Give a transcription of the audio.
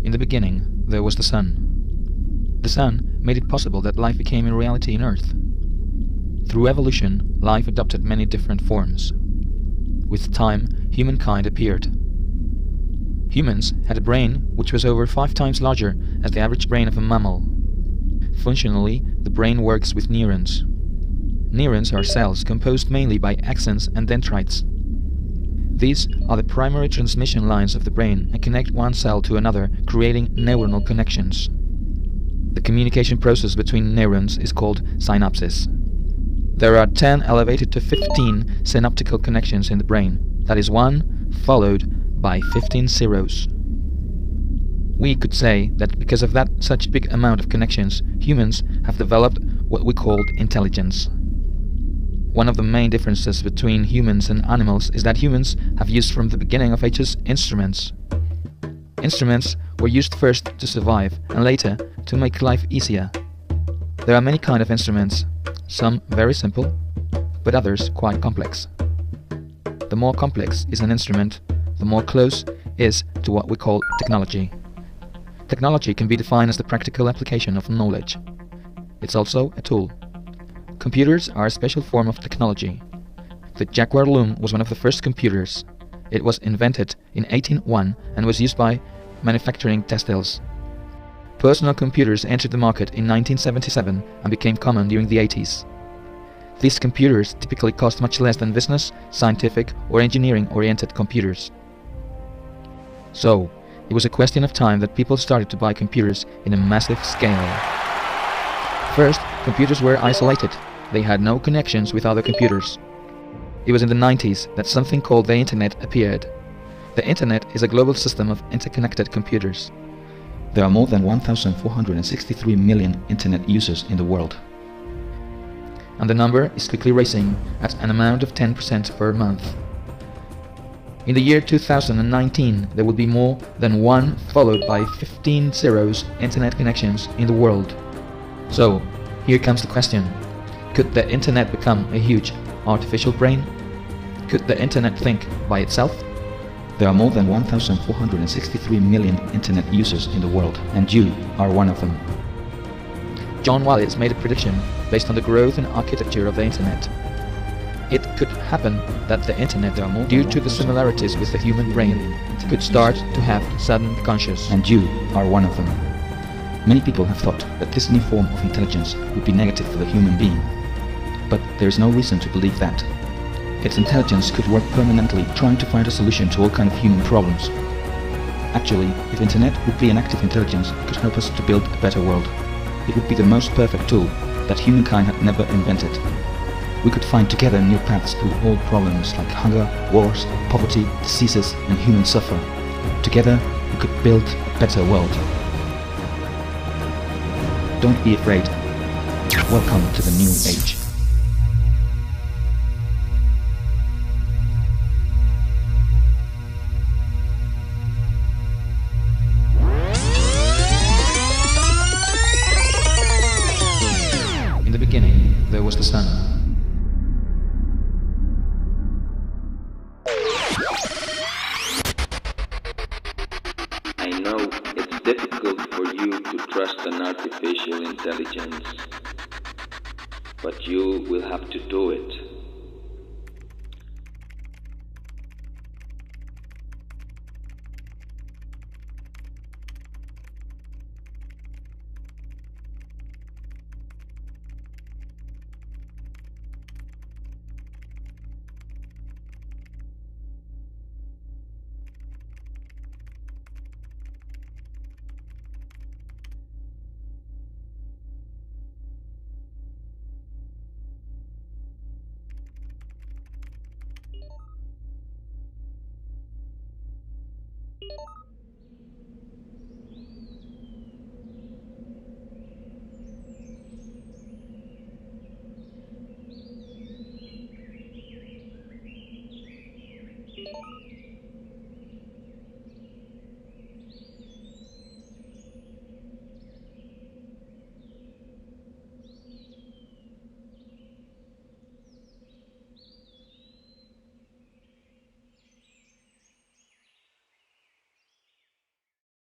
In the beginning, there was the sun. The sun made it possible that life became a reality on Earth. Through evolution, life adopted many different forms. With time, humankind appeared. Humans had a brain which was over 5 times larger as the average brain of a mammal. Functionally, the brain works with neurons. Neurons are cells composed mainly by axons and dendrites. These are the primary transmission lines of the brain and connect one cell to another, creating neuronal connections. The communication process between neurons is called synapses. There are 10 elevated to 15 synaptical connections in the brain, that is 1 followed by 15 zeros. We could say that because of that such big amount of connections, humans have developed what we called intelligence. One of the main differences between humans and animals is that humans have used from the beginning of ages instruments. Instruments were used first to survive and later to make life easier. There are many kinds of instruments, some very simple, but others quite complex. The more complex is an instrument, the more close is to what we call technology. Technology can be defined as the practical application of knowledge. It's also a tool. Computers are a special form of technology. The Jaguar Loom was one of the first computers. It was invented in 1801 and was used by manufacturing textiles. Personal computers entered the market in 1977 and became common during the 80s. These computers typically cost much less than business, scientific or engineering-oriented computers. So, it was a question of time that people started to buy computers in a massive scale. First, computers were isolated. They had no connections with other computers. It was in the 90s that something called the Internet appeared. The Internet is a global system of interconnected computers. There are more than 1,463 million Internet users in the world. And the number is quickly rising at an amount of 10% per month. In the year 2019, there will be more than 1 followed by 15 zeros Internet connections in the world. So, here comes the question. Could the Internet become a huge artificial brain? Could the Internet think by itself? There are more than 1,463 million Internet users in the world, and you are one of them. John Wallis made a prediction based on the growth and architecture of the Internet. It could happen that the Internet, due to the similarities with the human brain, could start to have sudden consciousness, and you are one of them. Many people have thought that this new form of intelligence would be negative for the human being. But there is no reason to believe that. Its intelligence could work permanently, trying to find a solution to all kinds of human problems. Actually, if Internet would be an active intelligence, it could help us to build a better world. It would be the most perfect tool that humankind had never invented. We could find together new paths through old problems like hunger, wars, poverty, diseases, and human suffering. Together, we could build a better world. Don't be afraid. Welcome to the new age. In the beginning, there was the sun. I know it's difficult for you to trust an artificial intelligence, but you will have to do it.